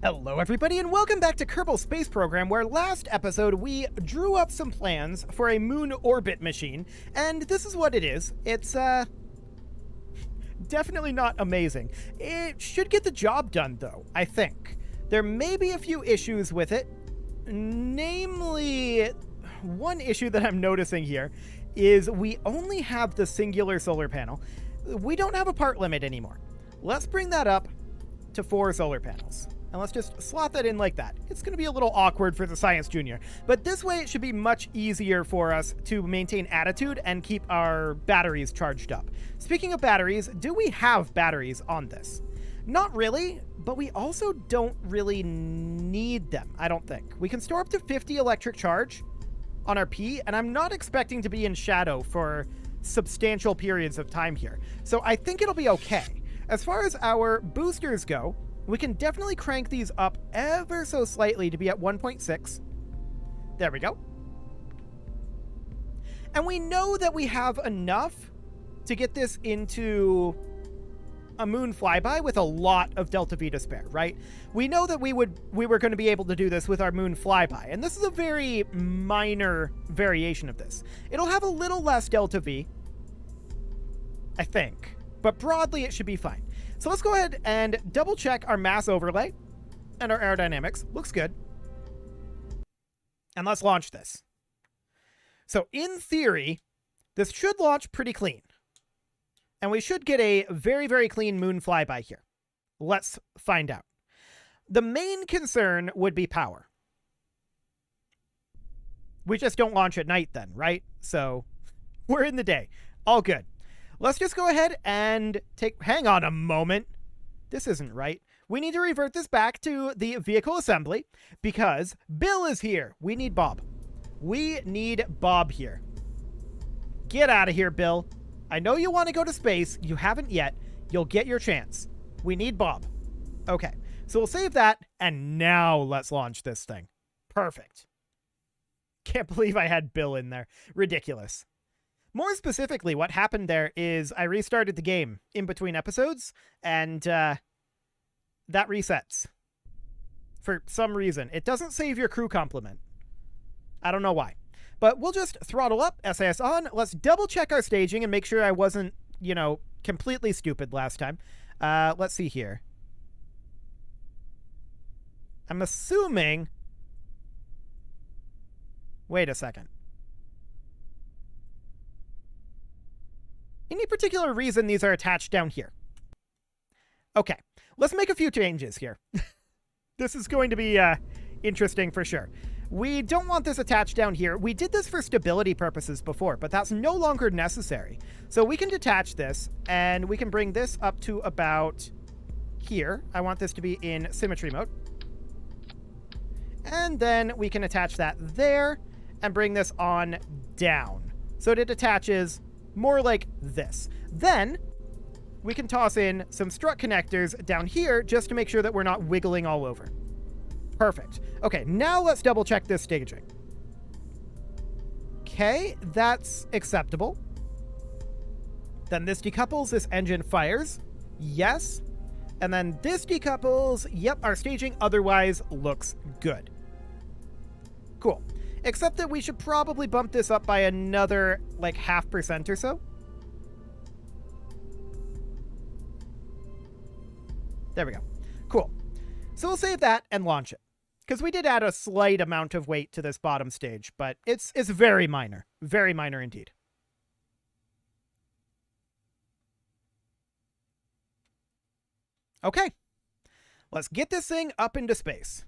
Hello everybody and welcome back to Kerbal Space Program, where last episode we drew up some plans for a moon orbit machine, and this is what it is. It's definitely not amazing. It should get the job done though, I think. There may be a few issues with it, namely one issue that I'm noticing here is we only have the singular solar panel. We don't have a part limit anymore. Let's bring that up to 4 solar panels. And let's just slot that in like that. It's going to be a little awkward for the Science Junior, but this way it should be much easier for us to maintain attitude and keep our batteries charged up. Speaking of batteries, do we have batteries on this? Not really, but we also don't really need them, I don't think. We can store up to 50 electric charge on our P, and I'm not expecting to be in shadow for substantial periods of time here. So I think it'll be okay. As far as our boosters go, we can definitely crank these up ever so slightly to be at 1.6. There we go. And we know that we have enough to get this into a moon flyby with a lot of delta V to spare, right? We know that we were going to be able to do this with our moon flyby, and this is a very minor variation of this. It'll have a little less delta V, I think, but broadly it should be fine. So let's go ahead and double check our mass overlay and our aerodynamics. Looks good. And let's launch this. So in theory, this should launch pretty clean. And we should get a very, very clean moon flyby here. Let's find out. The main concern would be power. We just don't launch at night then, right? So we're in the day. All good. Let's just go ahead and hang on a moment. This isn't right. We need to revert this back to the vehicle assembly because Bill is here. We need Bob. We need Bob here. Get out of here, Bill. I know you want to go to space. You haven't yet. You'll get your chance. We need Bob. Okay, so we'll save that, and now let's launch this thing. Perfect. Can't believe I had Bill in there. Ridiculous. More specifically, what happened there is I restarted the game in between episodes, and that resets. For some reason. It doesn't save your crew complement. I don't know why. But we'll just throttle up, SAS on. Let's double check our staging and make sure I wasn't, completely stupid last time. Let's see here. I'm assuming... Wait a second. Any particular reason these are attached down here? Okay, let's make a few changes here. This is going to be interesting for sure. We don't want this attached down here. We did this for stability purposes before, but that's no longer necessary. So we can detach this, and we can bring this up to about here. I want this to be in symmetry mode. And then we can attach that there and bring this on down. So it attaches more like this. Then we can toss in some strut connectors down here just to make sure that we're not wiggling all over. Perfect. Okay, now let's double check this staging. Okay, that's acceptable. Then this decouples, this engine fires. Yes. And then this decouples. Yep, our staging otherwise looks good. Cool. Except that we should probably bump this up by another, 0.5% or so. There we go. Cool. So we'll save that and launch it. Because we did add a slight amount of weight to this bottom stage, but it's very minor. Very minor indeed. Okay. Let's get this thing up into space.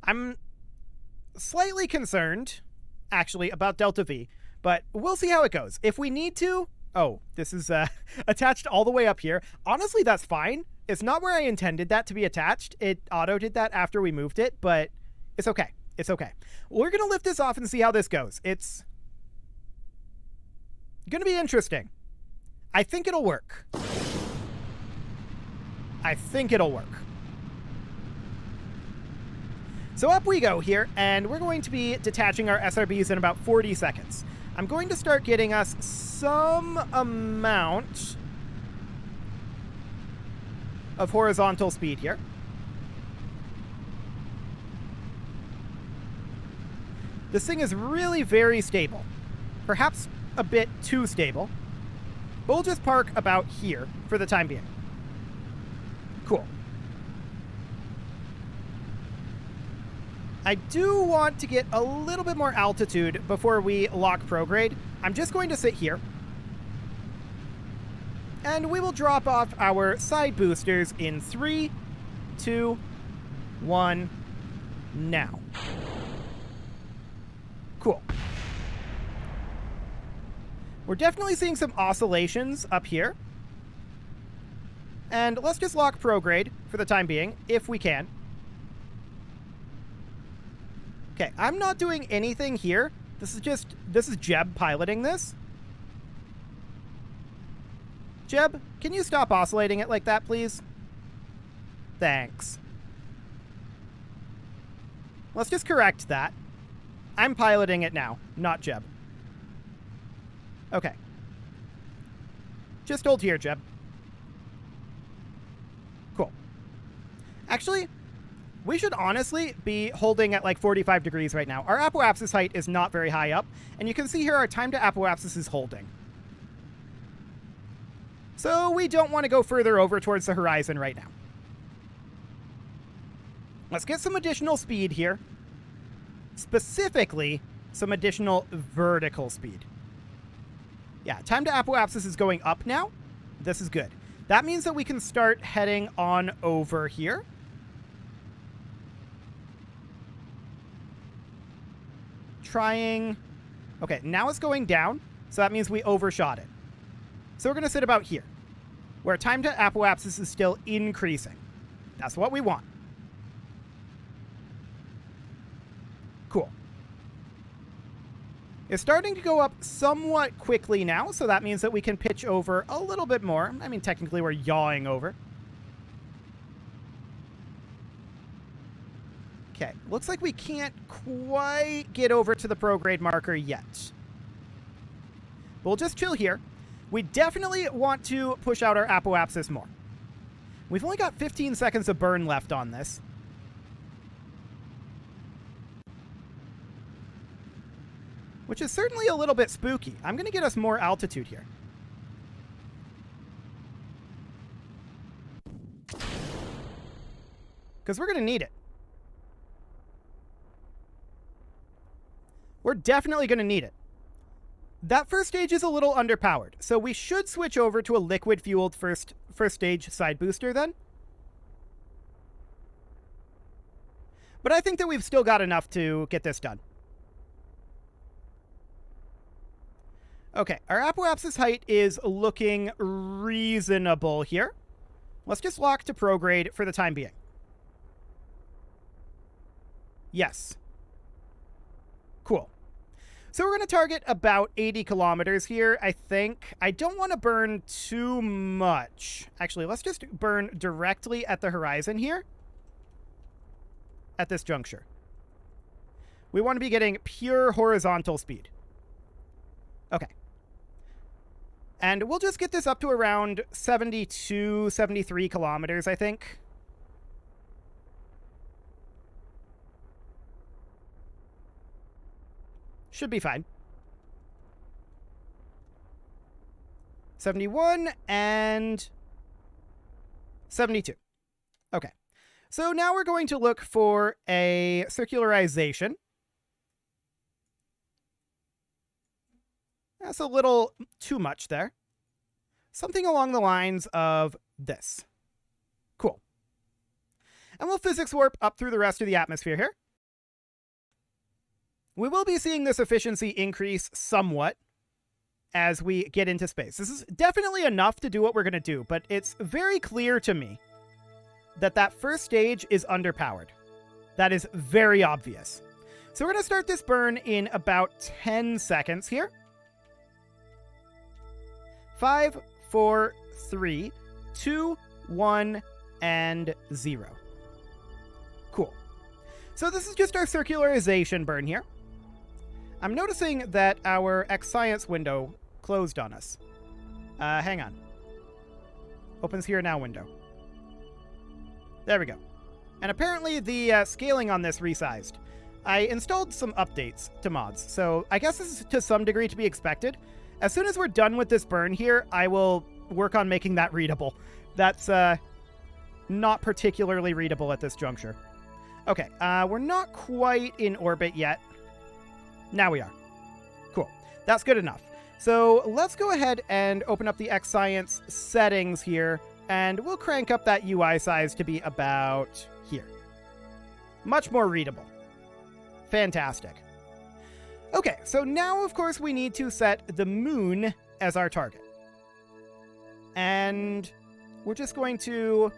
I'm slightly concerned, actually, about delta V, but we'll see how it goes. If we need to... Oh, this is attached all the way up here. Honestly, that's fine. It's not where I intended that to be attached. It auto did that after we moved it, but it's okay. It's okay. We're going to lift this off and see how this goes. It's going to be interesting. I think it'll work. I think it'll work. So up we go here, and we're going to be detaching our SRBs in about 40 seconds. I'm going to start getting us some amount of horizontal speed here. This thing is really very stable. Perhaps a bit too stable. But we'll just park about here for the time being. Cool. I do want to get a little bit more altitude before we lock prograde. I'm just going to sit here. And we will drop off our side boosters in 3, 2, 1, now. Cool. We're definitely seeing some oscillations up here. And let's just lock prograde for the time being, if we can. Okay, I'm not doing anything here. This is Jeb piloting this. Jeb, can you stop oscillating it like that, please? Thanks. Let's just correct that. I'm piloting it now, not Jeb. Okay. Just hold here, Jeb. Cool. Actually, we should honestly be holding at like 45 degrees right now. Our apoapsis height is not very high up, and you can see here our time to apoapsis is holding. So we don't want to go further over towards the horizon right now. Let's get some additional speed here. Specifically, some additional vertical speed. Yeah, time to apoapsis is going up now. This is good. That means that we can start heading on over here. Trying... Okay, now it's going down, so that means we overshot it. So we're going to sit about here, where time to apoapsis is still increasing. That's what we want. Cool. It's starting to go up somewhat quickly now, so that means that we can pitch over a little bit more. I mean, technically we're yawing over. Okay, looks like we can't quite get over to the prograde marker yet. We'll just chill here. We definitely want to push out our apoapsis more. We've only got 15 seconds of burn left on this. Which is certainly a little bit spooky. I'm going to get us more altitude here. Because we're going to need it. We're definitely going to need it. That first stage is a little underpowered, so we should switch over to a liquid-fueled first stage side booster then. But I think that we've still got enough to get this done. Okay, our apoapsis height is looking reasonable here. Let's just lock to prograde for the time being. Yes. Cool. So we're going to target about 80 kilometers here, I think. I don't want to burn too much. Actually, let's just burn directly at the horizon here. At this juncture. We want to be getting pure horizontal speed. Okay. And we'll just get this up to around 72, 73 kilometers, I think. Should be fine. 71 and 72. Okay. So now we're going to look for a circularization. That's a little too much there. Something along the lines of this. Cool. And we'll physics warp up through the rest of the atmosphere here. We will be seeing this efficiency increase somewhat as we get into space. This is definitely enough to do what we're going to do, but it's very clear to me that that first stage is underpowered. That is very obvious. So we're going to start this burn in about 10 seconds here. 5, 4, 3, 2, 1, and 0. Cool. So this is just our circularization burn here. I'm noticing that our X-Science window closed on us. Hang on. Opens here now window. There we go. And apparently the scaling on this resized. I installed some updates to mods, so I guess this is to some degree to be expected. As soon as we're done with this burn here, I will work on making that readable. That's not particularly readable at this juncture. Okay, we're not quite in orbit yet. Now we are. Cool. That's good enough. So let's go ahead and open up the X-Science settings here, and we'll crank up that UI size to be about here. Much more readable. Fantastic. Okay, so now, of course, we need to set the moon as our target. And we're just going to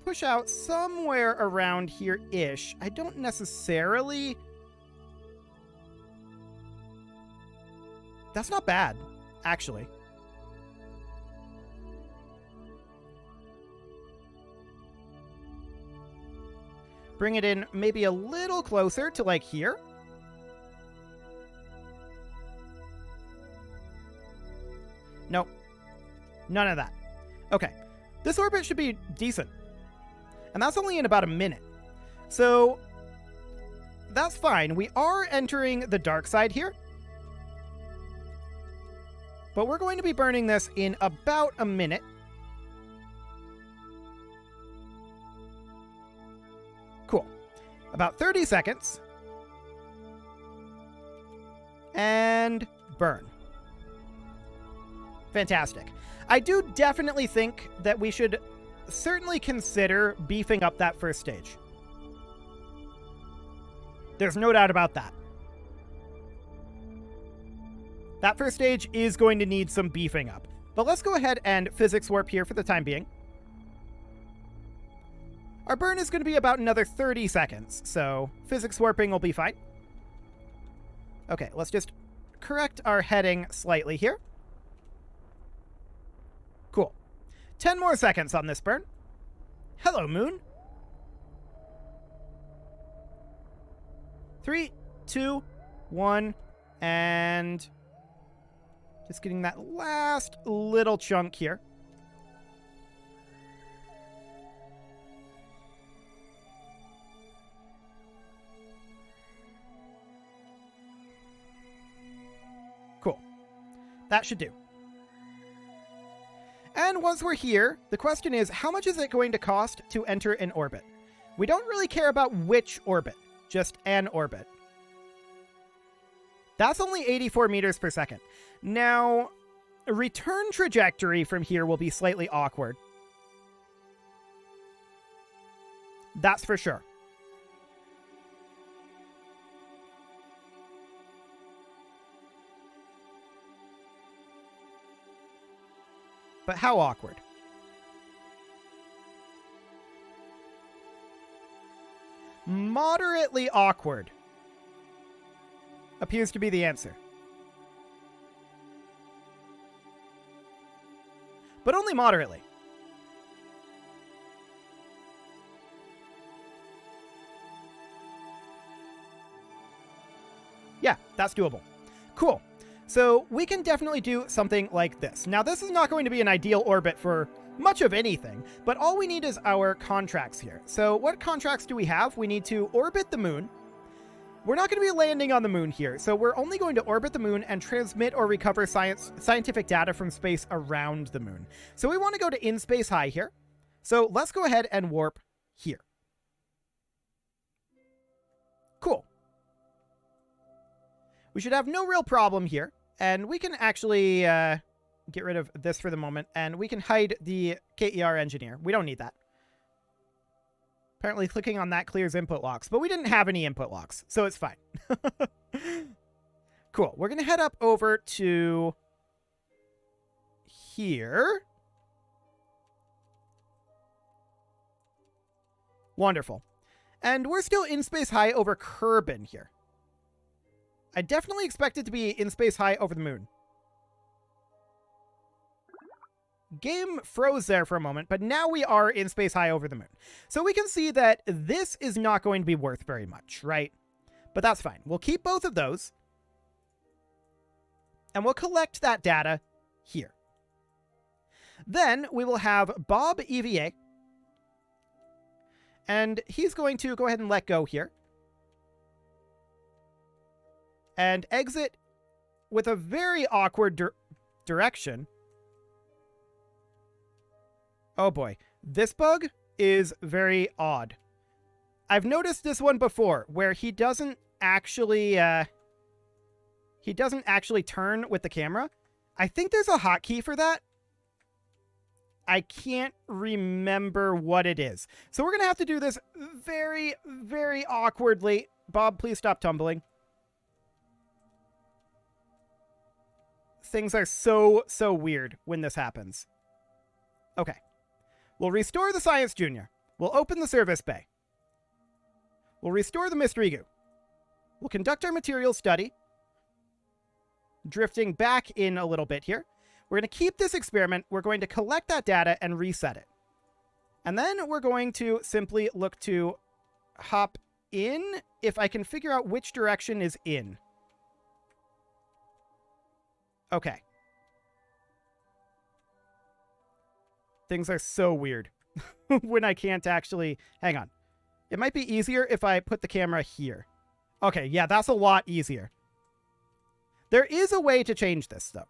push out somewhere around here-ish. I don't necessarily... That's not bad, actually. Bring it in maybe a little closer to, like, here. Nope. None of that. Okay. This orbit should be decent. And that's only in about a minute. So, that's fine. We are entering the dark side here. But we're going to be burning this in about a minute. Cool. About 30 seconds. And burn. Fantastic. I do definitely think that we should certainly consider beefing up that first stage. There's no doubt about that. That first stage is going to need some beefing up. But let's go ahead and physics warp here for the time being. Our burn is going to be about another 30 seconds, so physics warping will be fine. Okay, let's just correct our heading slightly here. Cool. 10 more seconds on this burn. Hello, moon. 3, 2, 1, and just getting that last little chunk here. Cool. That should do. And once we're here, the question is, how much is it going to cost to enter an orbit? We don't really care about which orbit, just an orbit. That's only 84 meters per second. Now, a return trajectory from here will be slightly awkward. That's for sure. But how awkward? Moderately awkward appears to be the answer. But only moderately. Yeah, that's doable. Cool. So we can definitely do something like this. Now, this is not going to be an ideal orbit for much of anything, but all we need is our contracts here. So what contracts do we have? We need to orbit the moon. We're not going to be landing on the moon here, so we're only going to orbit the moon and transmit or recover scientific data from space around the moon. So we want to go to in space high here. So let's go ahead and warp here. Cool. We should have no real problem here. And we can actually get rid of this for the moment, and we can hide the KER engineer. We don't need that. Apparently clicking on that clears input locks, but we didn't have any input locks, so it's fine. Cool. We're going to head up over to here. Wonderful. And we're still in space high over Kerbal here. I definitely expect it to be in space high over the moon. Game froze there for a moment, but now we are in space high over the moon. So we can see that this is not going to be worth very much, right? But that's fine. We'll keep both of those. And we'll collect that data here. Then we will have Bob EVA And he's going to go ahead and let go here. And exit with a very awkward direction. Oh boy. This bug is very odd. I've noticed this one before, where he doesn't actually turn with the camera. I think there's a hotkey for that. I can't remember what it is. So we're going to have to do this very, very awkwardly. Bob, please stop tumbling. Things are so weird when this happens. Okay. We'll restore the Science Junior. We'll open the service bay. We'll restore the mystery goo. We'll conduct our material study. Drifting back in a little bit here. We're going to keep this experiment. We're going to collect that data and reset it. And then we're going to simply look to hop in if I can figure out which direction is in. Okay. Things are so weird when I can't actually... Hang on. It might be easier if I put the camera here. Okay, yeah, that's a lot easier. There is a way to change this, though.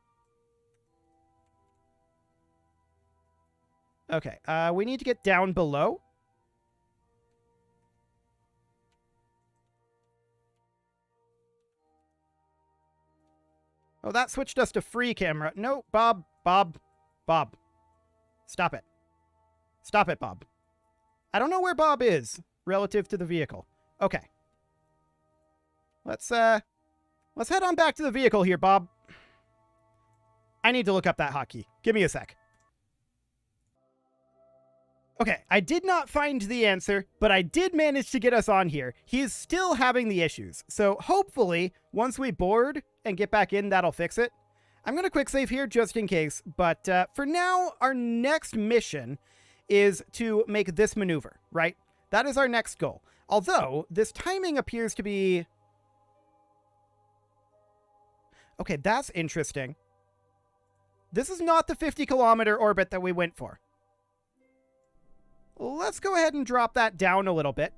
Okay, we need to get down below. Oh, that switched us to free camera. No, Bob. Stop it. Stop it, Bob. I don't know where Bob is relative to the vehicle. Okay. Let's head on back to the vehicle here, Bob. I need to look up that hotkey. Give me a sec. Okay, I did not find the answer, but I did manage to get us on here. He is still having the issues, so hopefully, once we board and get back in, that'll fix it. I'm going to quick save here just in case, but for now, our next mission is to make this maneuver, right? That is our next goal. Although, this timing appears to be... Okay, that's interesting. This is not the 50-kilometer orbit that we went for. Let's go ahead and drop that down a little bit.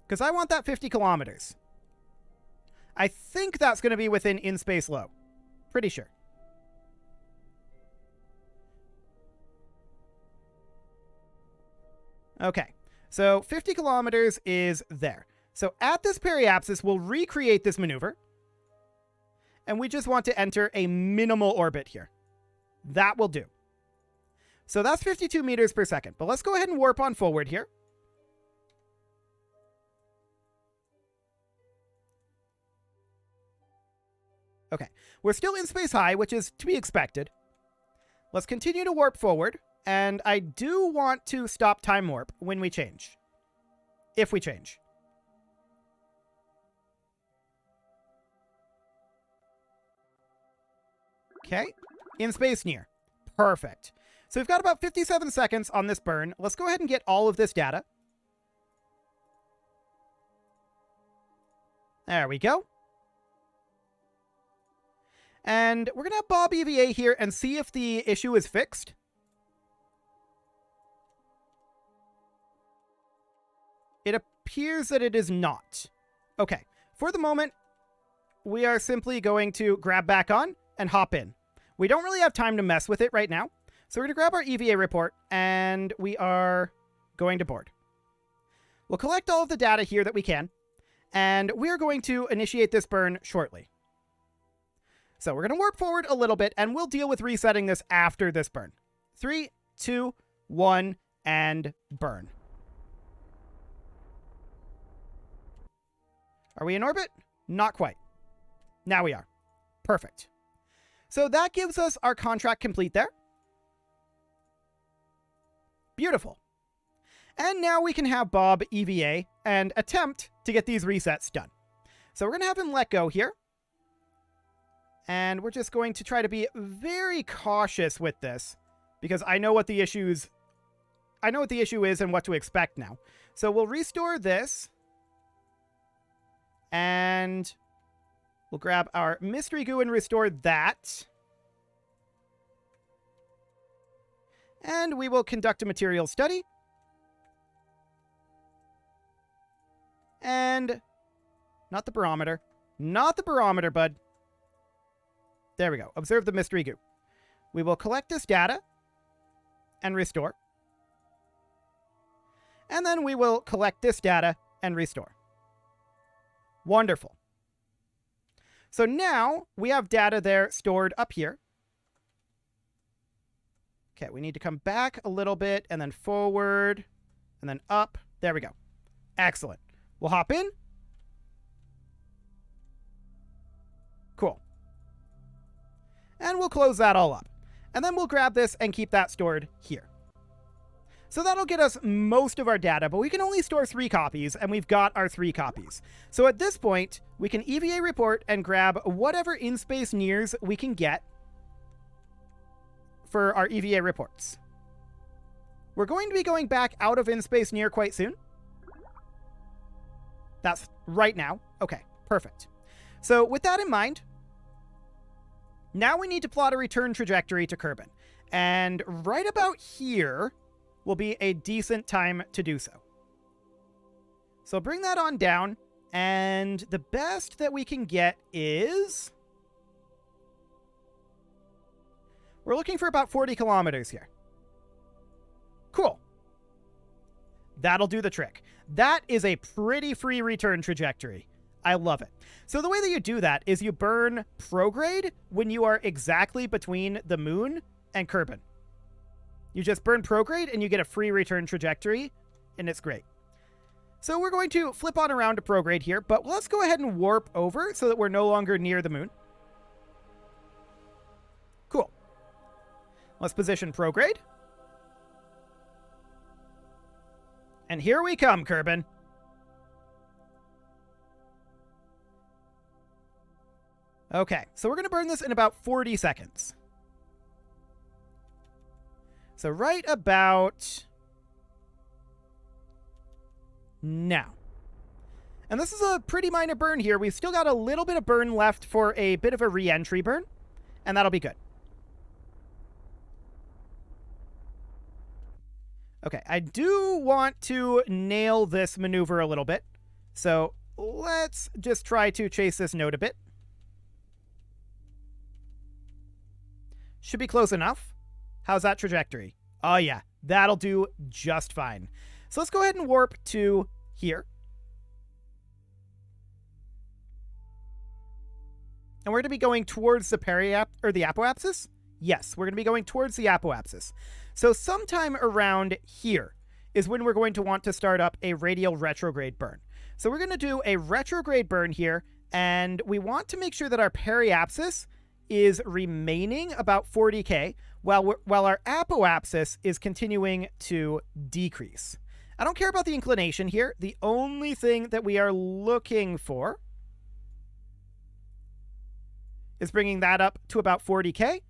Because I want that 50 kilometers. I think that's going to be within in-space low. Pretty sure. Okay, so 50 kilometers is there. So at this periapsis, we'll recreate this maneuver. And we just want to enter a minimal orbit here. That will do. So that's 52 meters per second. But let's go ahead and warp on forward here. Okay, we're still in space high, which is to be expected. Let's continue to warp forward. And I do want to stop time warp when we change. If we change. Okay, in space near. Perfect. So we've got about 57 seconds on this burn. Let's go ahead and get all of this data. There we go. And we're going to have Bob EVA here and see if the issue is fixed. It appears that it is not. Okay, for the moment, we are simply going to grab back on and hop in. We don't really have time to mess with it right now. So we're going to grab our EVA report, and we are going to board. We'll collect all of the data here that we can, and we're going to initiate this burn shortly. So we're going to warp forward a little bit, and we'll deal with resetting this after this burn. 3, 2, 1, and burn. Are we in orbit? Not quite. Now we are. Perfect. So that gives us our contract complete there. Beautiful. And now we can have Bob EVA and attempt to get these resets done. So we're going to have him let go here. And we're just going to try to be very cautious with this because I know what the issue is and what to expect now. So we'll restore this. And we'll grab our mystery goo and restore that. And we will conduct a material study. And not the barometer. Not the barometer, bud. There we go. Observe the mystery goo. We will collect this data and restore. And then we will collect this data and restore. Wonderful. So now we have data there stored up here. Okay, we need to come back a little bit and then forward and then up. There we go. Excellent. We'll hop in. Cool. And we'll close that all up. And then we'll grab this and keep that stored here. So that'll get us most of our data, but we can only store 3 copies, and we've got our 3 copies. So at this point, we can EVA report and grab whatever in-space nears we can get for our EVA reports. We're going to be going back out of in-space near quite soon. That's right now. Okay, perfect. So with that in mind, now we need to plot a return trajectory to Kerbal. And right about here will be a decent time to do so. So bring that on down, and the best that we can get is... we're looking for about 40 kilometers here. Cool. That'll do the trick. That is a pretty free return trajectory. I love it. So the way that you do that is you burn prograde when you are exactly between the moon and Kerbal. You just burn prograde and you get a free return trajectory, and it's great. So we're going to flip on around to prograde here, but let's go ahead and warp over so that we're no longer near the moon. Cool. Let's position prograde. And here we come, Kerbal. Okay, so we're going to burn this in about 40 seconds. So right about now. And this is a pretty minor burn here. We've still got a little bit of burn left for a bit of a re-entry burn, and that'll be good. Okay, I do want to nail this maneuver a little bit. So let's just try to chase this node a bit. Should be close enough. How's that trajectory? Oh yeah, that'll do just fine. So let's go ahead and warp to here. And we're going to be going towards the the apoapsis. Yes, we're going to be going towards the apoapsis. So sometime around here is when we're going to want to start up a radial retrograde burn. So we're going to do a retrograde burn here, and we want to make sure that our periapsis is remaining about 40K, while our apoapsis is continuing to decrease. I don't care about the inclination here. The only thing that we are looking for is bringing that up to about 40K.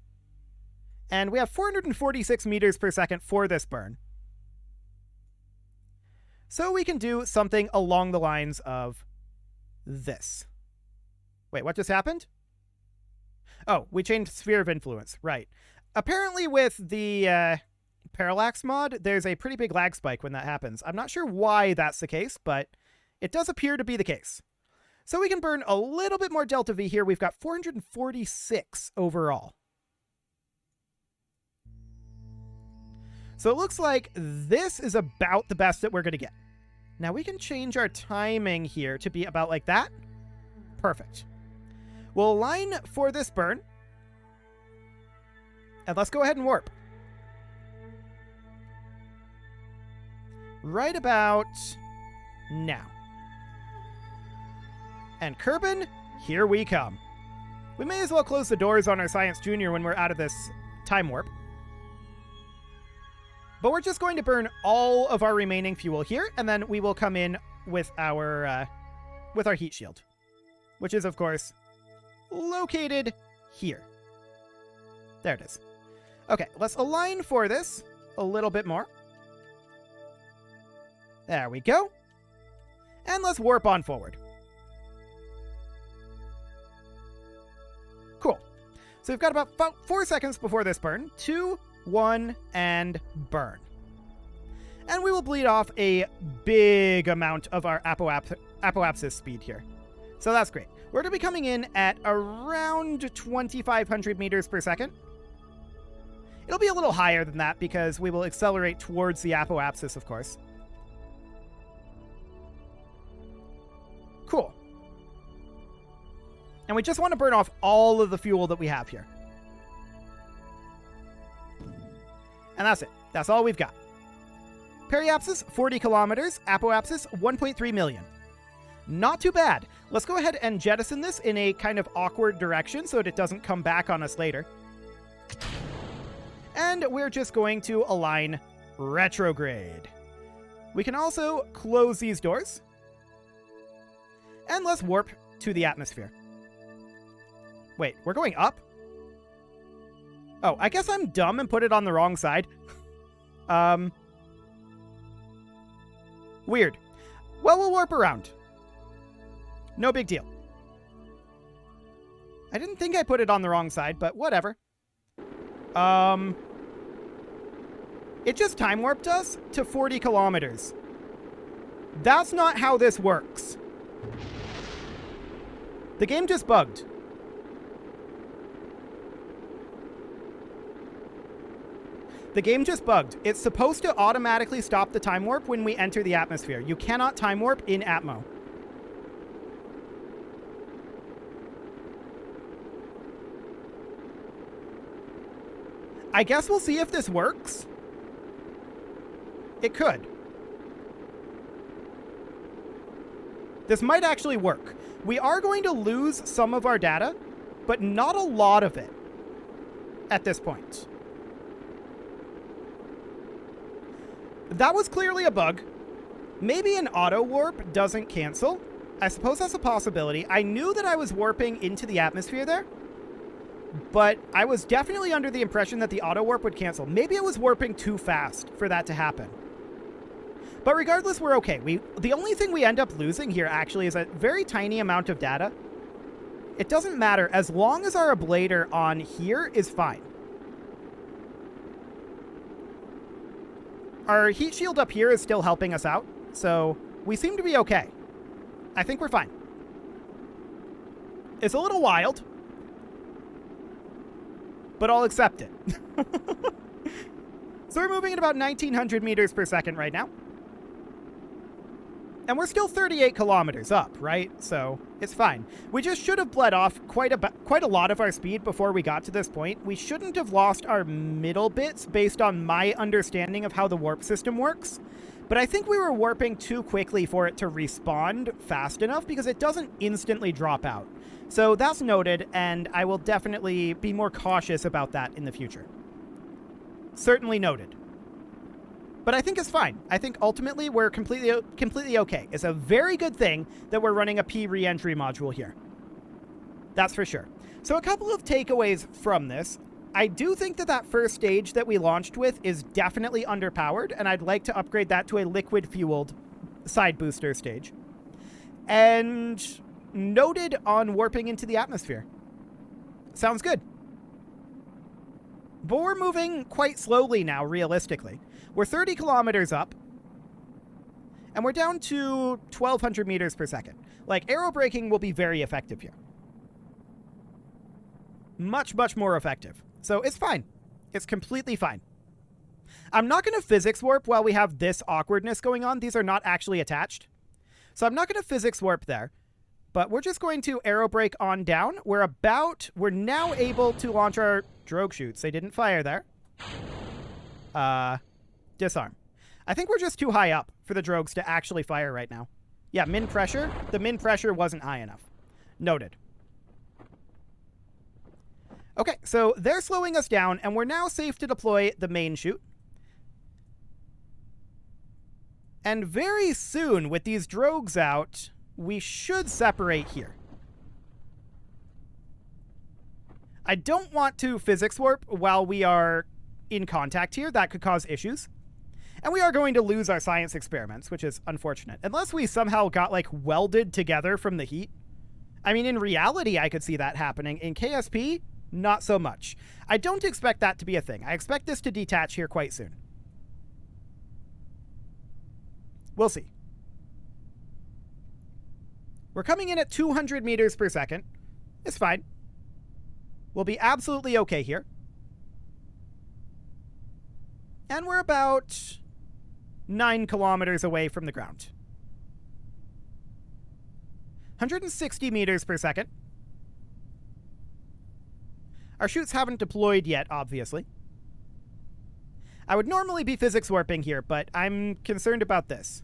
And we have 446 meters per second for this burn. So we can do something along the lines of this. Wait, what just happened? Oh, we changed sphere of influence. Right. Apparently with the Parallax mod, there's a pretty big lag spike when that happens. I'm not sure why that's the case, but it does appear to be the case. So we can burn a little bit more delta V here. We've got 446 overall. So it looks like this is about the best that we're going to get. Now we can change our timing here to be about like that. Perfect. We'll align for this burn. And let's go ahead and warp. Right about now. And Kerbal, here we come. We may as well close the doors on our Science Junior when we're out of this time warp. But we're just going to burn all of our remaining fuel here, and then we will come in with our heat shield, which is, of course, located here. There it is. Okay, let's align for this a little bit more. There we go. And let's warp on forward. Cool. So we've got about 4 seconds before this burn to 1, and burn. And we will bleed off a big amount of our apoapsis speed here. So that's great. We're going to be coming in at around 2,500 meters per second. It'll be a little higher than that because we will accelerate towards the apoapsis, of course. Cool. And we just want to burn off all of the fuel that we have here. And that's it. That's all we've got. Periapsis, 40 kilometers. Apoapsis, 1.3 million. Not too bad. Let's go ahead and jettison this in a kind of awkward direction so that it doesn't come back on us later. And we're just going to align retrograde. We can also close these doors. And let's warp to the atmosphere. Wait, we're going up? Oh, I guess I'm dumb and put it on the wrong side. Weird. Well, we'll warp around. No big deal. I didn't think I put it on the wrong side, but whatever. It just time warped us to 40 kilometers. That's not how this works. The game just bugged. The game just bugged. It's supposed to automatically stop the time warp when we enter the atmosphere. You cannot time warp in Atmo. I guess we'll see if this works. It could. This might actually work. We are going to lose some of our data, but not a lot of it at this point. That was clearly a bug. Maybe an auto warp doesn't cancel. I suppose that's a possibility. I knew that I was warping into the atmosphere there, but I was definitely under the impression that the auto warp would cancel. Maybe it was warping too fast for that to happen. But regardless, we're okay. The only thing we end up losing here actually is a very tiny amount of data. It doesn't matter as long as our ablator on here is fine. Our heat shield up here is still helping us out, so we seem to be okay. I think we're fine. It's a little wild, but I'll accept it. So we're moving at about 1,900 meters per second right now. And we're still 38 kilometers up, right? So it's fine. We just should have bled off quite a lot of our speed before we got to this point. We shouldn't have lost our middle bits based on my understanding of how the warp system works. But I think we were warping too quickly for it to respawn fast enough because it doesn't instantly drop out. So that's noted, and I will definitely be more cautious about that in the future. Certainly noted. But I think it's fine. I think ultimately we're completely okay. It's a very good thing that we're running a P re-entry module here. That's for sure. So a couple of takeaways from this. I do think that that first stage that we launched with is definitely underpowered, and I'd like to upgrade that to a liquid-fueled side booster stage. And noted on warping into the atmosphere. Sounds good. But we're moving quite slowly now, realistically. We're 30 kilometers up, and we're down to 1,200 meters per second. Like, aerobraking will be very effective here. Much, much more effective. So it's fine. It's completely fine. I'm not going to physics warp while we have this awkwardness going on. These are not actually attached. So I'm not going to physics warp there, but we're just going to aerobrake on down. We're now able to launch our drogue chutes. They didn't fire there. Disarm. I think we're just too high up for the drogues to actually fire right now. Yeah, min pressure. The min pressure wasn't high enough. Noted. Okay, so they're slowing us down, and we're now safe to deploy the main chute. And very soon, with these drogues out, we should separate here. I don't want to physics warp while we are in contact here. That could cause issues. And we are going to lose our science experiments, which is unfortunate. Unless we somehow got, like, welded together from the heat. I mean, in reality, I could see that happening. In KSP, not so much. I don't expect that to be a thing. I expect this to detach here quite soon. We'll see. We're coming in at 200 meters per second. It's fine. We'll be absolutely okay here. And we're about 9 kilometers away from the ground. 160 meters per second. Our chutes haven't deployed yet, obviously. I would normally be physics warping here, but I'm concerned about this.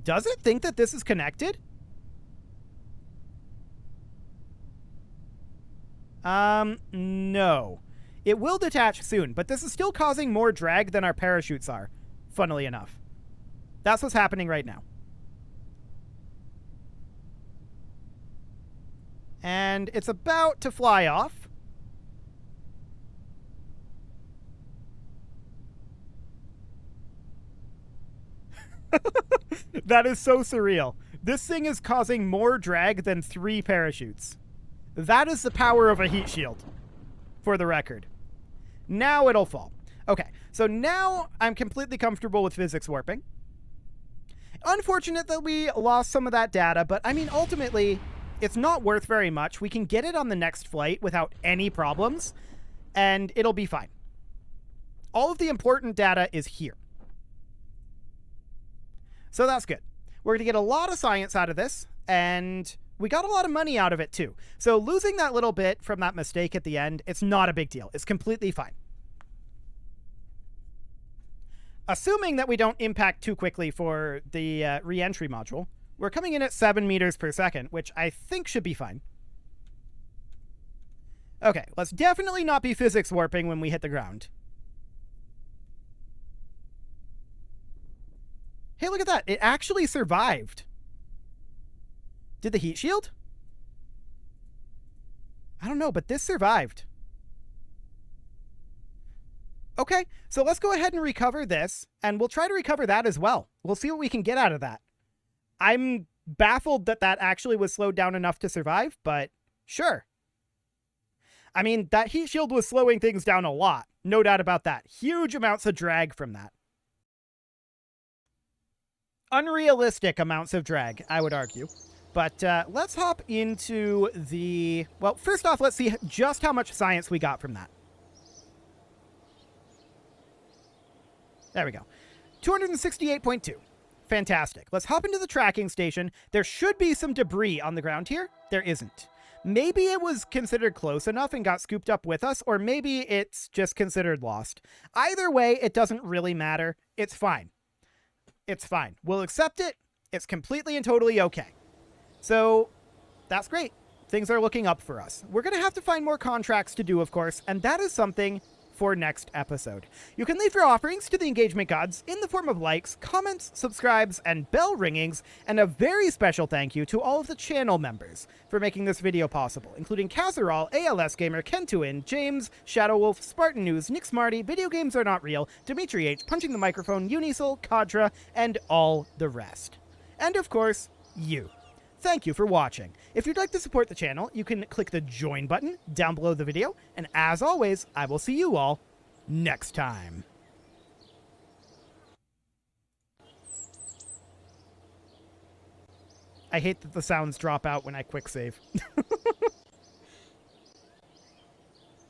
Does it think that this is connected? No. It will detach soon, but this is still causing more drag than our parachutes are, funnily enough. That's what's happening right now. And it's about to fly off. That is so surreal. This thing is causing more drag than 3 parachutes. That is the power of a heat shield, for the record. Now it'll fall. Okay, so now I'm completely comfortable with physics warping. Unfortunate that we lost some of that data, but I mean, ultimately, it's not worth very much. We can get it on the next flight without any problems, and it'll be fine. All of the important data is here. So that's good. We're going to get a lot of science out of this, and we got a lot of money out of it too. So losing that little bit from that mistake at the end, it's not a big deal. It's completely fine. Assuming that we don't impact too quickly for the re-entry module, we're coming in at 7 meters per second, which I think should be fine. Okay, let's definitely not be physics warping when we hit the ground. Hey, look at that. It actually survived. Did the heat shield? I don't know, but this survived. Okay, so let's go ahead and recover this, and we'll try to recover that as well. We'll see what we can get out of that. I'm baffled that that actually was slowed down enough to survive, but sure. I mean, that heat shield was slowing things down a lot. No doubt about that. Huge amounts of drag from that. Unrealistic amounts of drag, I would argue. But let's hop into the... Well, first off, let's see just how much science we got from that. There we go. 268.2. Fantastic. Let's hop into the tracking station. There should be some debris on the ground here. There isn't. Maybe it was considered close enough and got scooped up with us, or maybe it's just considered lost. Either way, it doesn't really matter. It's fine. It's fine. We'll accept it. It's completely and totally okay. So that's great. Things are looking up for us. We're going to have to find more contracts to do, of course, and that is something for next episode. You can leave your offerings to the engagement gods in the form of likes, comments, subscribes, and bell ringings, and a very special thank you to all of the channel members for making this video possible, including Casserole, ALS Gamer, Kentuin, James, Shadow Wolf, Spartan News, Nick Smarty, Video Games Are Not Real, Dimitri H, Punching the Microphone, Unisol, Kadra, and all the rest. And of course, you. Thank you for watching. If you'd like to support the channel, you can click the join button down below the video, and as always, I will see you all next time. I hate that the sounds drop out when I quick save.